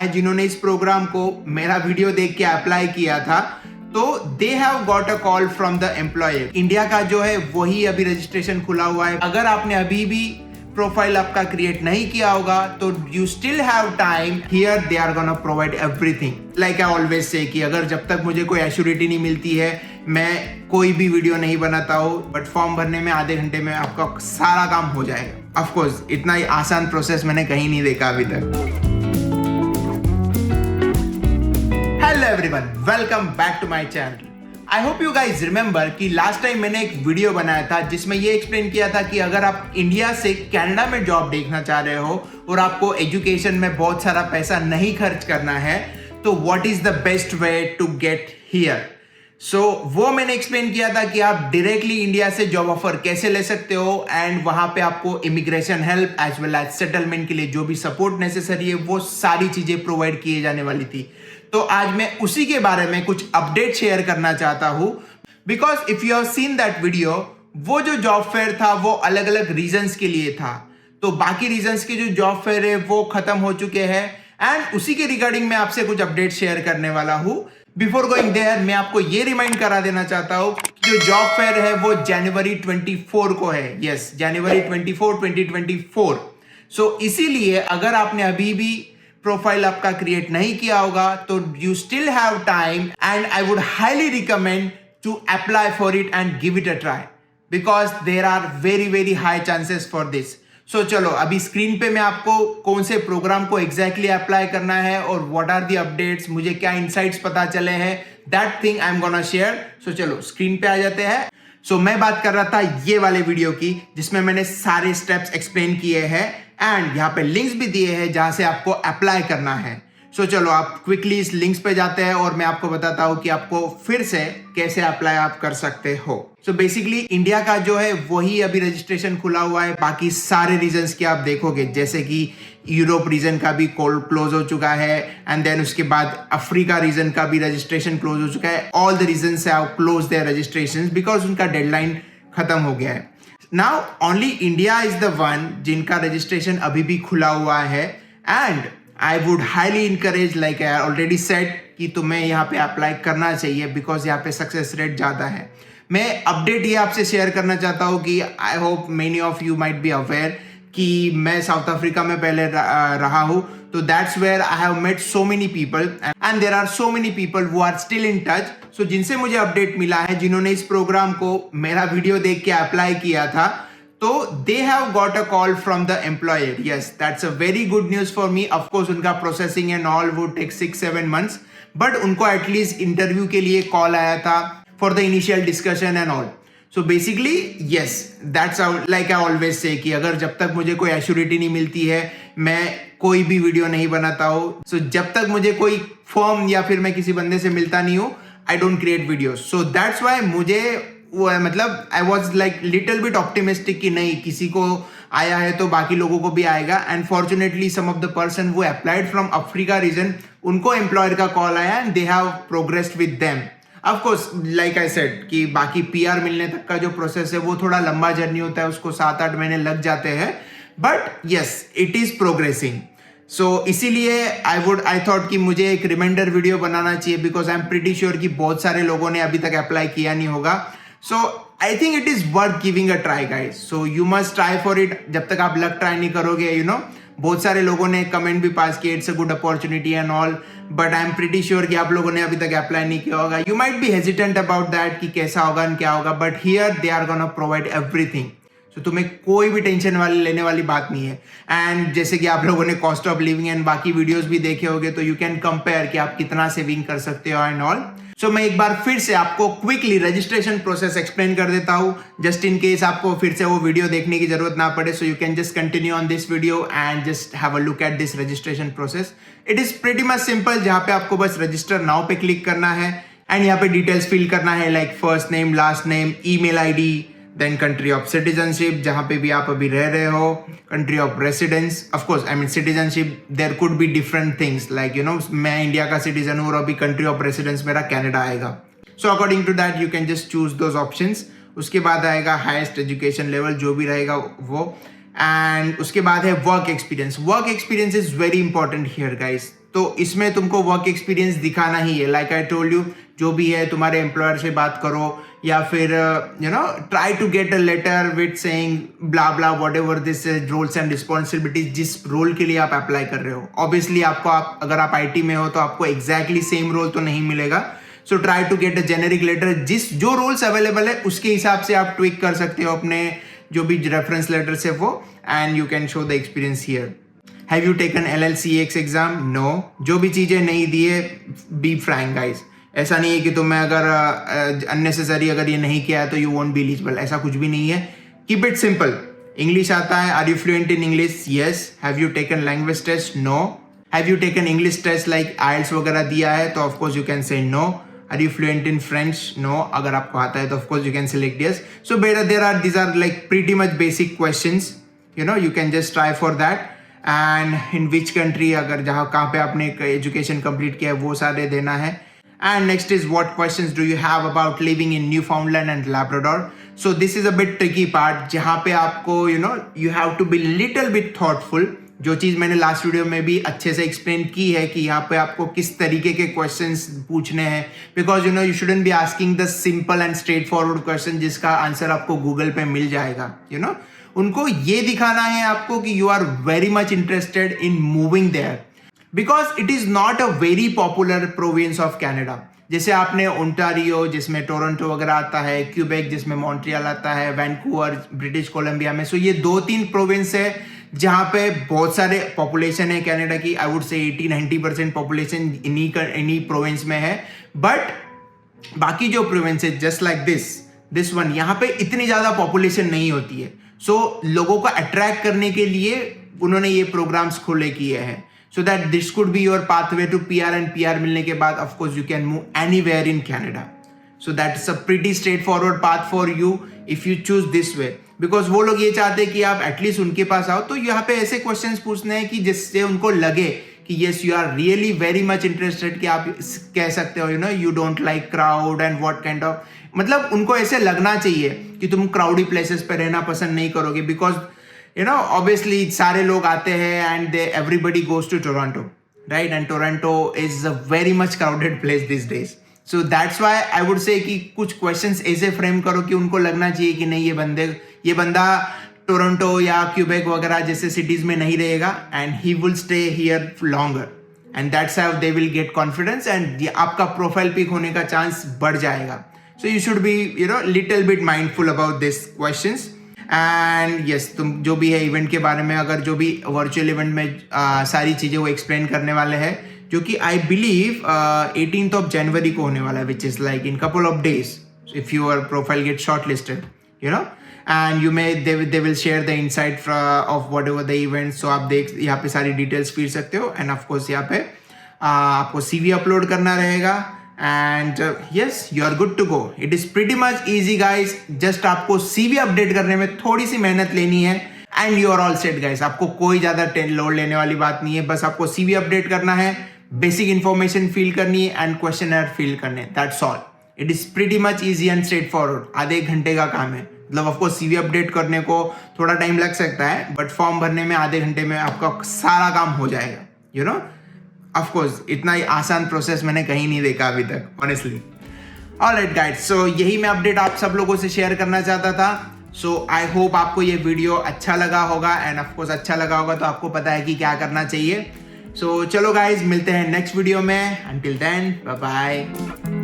जिन्होंने इस प्रोग्राम को मेरा वीडियो देख के अप्लाई किया था, तो they have got a call from the employer. India का जो है वही अभी रजिस्ट्रेशन खुला हुआ है। अगर आपने अभी भी प्रोफाइल आपका क्रिएट नहीं किया होगा तो you still have time. Here they are gonna provide everything. Like I always say कि अगर जब तक मुझे कोई एश्योरिटी नहीं मिलती है मैं कोई भी वीडियो नहीं बनाता हूँ, बट फॉर्म भरने में आधे घंटे में आपका सारा काम हो जाएगा। ऑफ कोर्स इतना ही आसान प्रोसेस मैंने कहीं नहीं देखा अभी तक। Hello everyone, welcome back to my channel. I hope you guys remember कि लास्ट टाइम मैंने एक वीडियो बनाया था जिसमें ये एक्सप्लेन किया था कि अगर आप इंडिया से कनाडा में जॉब देखना चाह रहे हो और आपको एजुकेशन में बहुत सारा पैसा नहीं खर्च करना है, तो what is the best way to get here. So वो मैंने एक्सप्लेन किया था कि आप डायरेक्टली इंडिया से जॉब ऑफर कैसे ले सकते हो एंड वहां पे आपको immigration help as well as settlement के लिए जो भी सपोर्ट नेसेसरी है वो सारी चीजें प्रोवाइड किए जाने वाली थी। तो आज मैं उसी के बारे में कुछ अपडेट शेयर करना चाहता हूं, because if you have seen that video, वो जो जॉब फेयर था वो अलग अलग रीजंस के लिए था, तो बाकी रीजंस के जो जॉब फेयर है वो खत्म हो चुके हैं एंड उसी के रिगार्डिंग मैं आपसे कुछ अपडेट शेयर करने वाला हूं। बिफोर गोइंग देयर मैं आपको ये रिमाइंड करा देना चाहता हूं कि जो जॉब फेयर है वो जनवरी 24 को है। यस, जनवरी 24 2024। सो इसीलिए अगर आपने अभी भी प्रोफाइल आपका क्रिएट नहीं किया होगा तो you still have time and I would highly recommend to apply for it and give it a try, because there are very high chances for this. So चलो अभी स्क्रीन पे मैं आपको कौन से प्रोग्राम को एग्जैक्टली अप्लाई करना है और व्हाट आर द अपडेट्स, मुझे क्या इनसाइट्स पता चले हैं, that thing I am gonna share. So चलो स्क्रीन पे आ जाते हैं। सो मैं बात कर रहा था ये वाले वीडियो की जिसमें मैंने सारे स्टेप्स एक्सप्लेन किए हैं एंड यहाँ पे लिंक्स भी दिए हैं जहां से आपको अप्लाई करना है। सो चलो आप क्विकली इस लिंक्स पे जाते हैं और मैं आपको बताता हूँ कि आपको फिर से कैसे अप्लाई आप कर सकते हो। सो बेसिकली इंडिया का जो है वही अभी रजिस्ट्रेशन खुला हुआ है। बाकी सारे रीजन्स के आप देखोगे, जैसे कि यूरोप रीजन का भी क्लोज हो चुका है एंड देन उसके बाद अफ्रीका रीजन का भी रजिस्ट्रेशन क्लोज हो चुका है। All the regions have close their registration because उनका डेडलाइन खत्म हो गया है। Now only India is the one जिनका रजिस्ट्रेशन अभी भी खुला हुआ है and I would highly encourage, like I already said, कि तुम्हें यहाँ पे अप्लाई करना चाहिए बिकॉज यहाँ पे सक्सेस रेट ज़्यादा है। मैं अपडेट ये आपसे शेयर करना चाहता हूँ कि I hope many of you might be aware कि मैं साउथ अफ्रीका में पहले रहा हूँ, तो that's where I have met so many people and there are so many people who are still in touch. So जिनसे मुझे अपडेट मिला है, जिन्होंने इस प्रोग्राम को मेरा वीडियो देख के अप्लाई किया था, तो they have got a call from the employer. Yes, that's a very good news for me. Of course उनका processing and all would take 6-7 months, but उनको एटलीस्ट इंटरव्यू के लिए कॉल आया था for the initial discussion and all. So basically yes, that's like I always say कि अगर जब तक मुझे कोई एश्योरिटी नहीं मिलती है मैं कोई भी वीडियो नहीं बनाता हूँ। सो जब तक मुझे कोई फॉर्म या फिर मैं किसी बंदे से मिलता नहीं हूँ, I don't create videos. So that's why मुझे मतलब I was like little bit optimistic कि नहीं, किसी को आया है तो बाकी लोगों को भी आएगा। And fortunately some of the person वो अप्लाइड फ्रॉम अफ्रीका रीजन, उनको एम्प्लॉयर का कॉल आया and they have progressed with them. Of course like I said कि बाकी पीआर मिलने तक का जो प्रोसेस है वो थोड़ा लंबा जर्नी होता है, उसको 7-8 महीने लग जाते हैं, but yes it is progressing. So इसीलिए आई थॉट कि मुझे एक रिमाइंडर वीडियो बनाना चाहिए because I am pretty sure कि बहुत सारे लोगों ने अभी तक अप्लाई किया नहीं होगा। So I think it is worth giving a try guys. So you must try for it. जब तक आप लक ट्राई नहीं करोगे, यू नो, बहुत सारे लोगों ने कमेंट भी पास किए it's a good opportunity and all, but I am pretty sure कि आप लोगों ने अभी तक अप्लाई नहीं किया होगा। You might be hesitant about that कि कैसा होगा एंड क्या होगा, but here they are gonna provide everything. तो तुम्हें कोई भी टेंशन लेने वाली बात नहीं है। एंड जैसे कि आप लोगों ने कॉस्ट ऑफ लिविंग एंड बाकी वीडियोस भी देखे होंगे, तो यू कैन कंपेयर कि आप कितना सेविंग कर सकते हो एंड ऑल। सो मैं एक बार फिर से आपको क्विकली रजिस्ट्रेशन प्रोसेस एक्सप्लेन कर देता हूं, जस्ट इन केस आपको फिर से वो वीडियो देखने की जरूरत ना पड़े। So you can just continue on this video and just have a look at this registration process. It is pretty much simple, जहां पे आपको बस रजिस्टर नाउ पे क्लिक करना है एंड यहाँ पे डिटेल्स फिल करना है, like first name, last name, email ID, then country of citizenship जहां पे भी आप अभी रह रहे हो, country of residence, of course I mean citizenship there could be different things, like you know मैं इंडिया का सिटीजन हूँ और अभी कंट्री ऑफ रेसिडेंस मेरा कनाडा आएगा। So according to that you can just choose those options. उसके बाद आएगा हाईएस्ट एजुकेशन लेवल जो भी रहेगा वो, एंड उसके बाद है work experience. Work experience is very important here guys. तो इसमें तुमको वर्क एक्सपीरियंस दिखाना ही है. लाइक आई टोल्ड यू, जो भी है तुम्हारे एम्प्लॉयर से बात करो या फिर try to get a letter with saying blah blah whatever this roles and responsibilities जिस रोल के लिए आप अप्लाई कर रहे हो. ऑब्वियसली अगर आप आईटी में हो तो आपको एग्जैक्टली सेम रोल तो नहीं मिलेगा. So try to get a generic letter, जो रोल्स अवेलेबल है उसके हिसाब से आप ट्विक कर सकते हो अपने जो भी रेफरेंस लेटर्स है वो, and you can show the experience here. Have you taken LLCX exam? No. जो भी चीजें नहीं दी है, बी फ्रैंक गाइज. ऐसा नहीं है कि तुम्हें अगर अननेसेसरी अगर ये नहीं किया है तो यू वोंट बी एलिजिबल, ऐसा कुछ भी नहीं है. Keep it simple. इंग्लिश आता है? Are you fluent in English? Yes. Have you taken language test? No. Have you taken English test like IELTS वगैरह दिया है तो of course you can say no. Are you fluent in French? No. अगर आपको आता है तो of course you can select yes. So these are like pretty much basic questions. You can just try for that. And in which country, अगर कहाँ पे आपने education complete किया है वो सारे देना है. And next is what questions do you have about living in Newfoundland and Labrador? So this is a bit tricky part जहाँ पे आपको you have to be little bit thoughtful. जो चीज़ मैंने लास्ट वीडियो में भी अच्छे से एक्सप्लेन की है कि यहाँ पे आपको किस तरीके के क्वेश्चंस पूछने हैं, because you shouldn't be asking the simple and straight forward question जिसका आंसर आपको गूगल पे मिल जाएगा. उनको ये दिखाना है आपको कि you are very much interested in moving there, because it is not a very popular province of Canada. जैसे आपने ओंटारियो जिसमें टोरंटो वगैरह आता है, क्यूबेक जिसमें मॉन्ट्रियल आता है, वैंकूवर ब्रिटिश कोलंबिया में. सो ये 2-3 प्रोविंस है जहाँ पे बहुत सारे पॉपुलेशन है कैनेडा की. आई वुड से 80-90% पॉपुलेशन इन्हीं प्रोविंस में है. बट बाकी जो प्रोविंस है जस्ट लाइक दिस वन, यहाँ पे इतनी ज्यादा पॉपुलेशन नहीं होती है. सो लोगों को अट्रैक्ट करने के लिए उन्होंने ये प्रोग्राम्स खोले किए हैं, so that this could be your pathway to PR, and PR मिलने के बाद of course you can move anywhere in Canada. So that's a pretty straightforward path for you if you choose this way. Because वो लोग ये चाहते हैं कि आप एटलीस्ट उनके पास आओ, तो यहाँ पे ऐसे क्वेश्चंस पूछने हैं कि जिससे उनको लगे कि yes you are really very much interested, कि आप कह सकते हो you don't like crowd and what kind of, मतलब उनको ऐसे लगना चाहिए कि तुम क्राउडी प्लेसेस पे रहना पसंद नहीं करोगे. बिकॉज obviously सारे लोग आते हैं and everybody goes to Toronto, right? And Toronto is a very much crowded place these days. So that's why I would say कि कुछ questions ऐसे frame करो कि उनको लगना चाहिए कि नहीं ये बंदा टोरंटो या क्यूबेक वगैरह जैसे cities में नहीं रहेगा, and he will stay here longer. And that's how they will get confidence, and आपका profile pick होने का chance बढ़ जाएगा. So you should be little bit mindful about these questions. And yes, तुम जो भी है इवेंट के बारे में, अगर जो भी वर्चुअल इवेंट में सारी चीज़ें वो एक्सप्लेन करने वाले हैं, जो कि आई बिलीव 18th जनवरी को होने वाला है, which is like in couple of days. If your profile get shortlisted and you may they will share the insight of whatever the event. So आप यहाँ पे सारी डिटेल्स फिर सकते हो. एंड ऑफकोर्स यहाँ पे आपको CV अपलोड करना रहेगा. And yes, you are good to go. It is pretty much easy guys. Just आपको CV अपडेट करने में थोड़ी सी मेहनत लेनी है and you are all set guys. आपको कोई ज़्यादा लोड लेने वाली बात नहीं है. बस आपको CV अपडेट करना है, बेसिक इन्फॉर्मेशन फिल करनी है एंड क्वेश्चनर फिल करने. That's all. It is pretty much easy and straightforward. आधे घंटे का काम है. मतलब आपको CV अपडेट करने को थोड़ा टाइम लग सकता है, बट फॉर्म भरने में आधे घंटे में आपका सारा काम हो जाएगा. Of course, इतना ही आसान प्रोसेस मैंने कहीं नहीं देखा अभी तक, ऑनेस्टली. ऑलराइट गाइस, सो यही मैं अपडेट आप सब लोगों से शेयर करना चाहता था. सो आई होप आपको ये वीडियो अच्छा लगा होगा, एंड ऑफ कोर्स अच्छा लगा होगा तो आपको पता है कि क्या करना चाहिए. सो चलो गाइस, मिलते हैं नेक्स्ट वीडियो में. Until then, bye bye.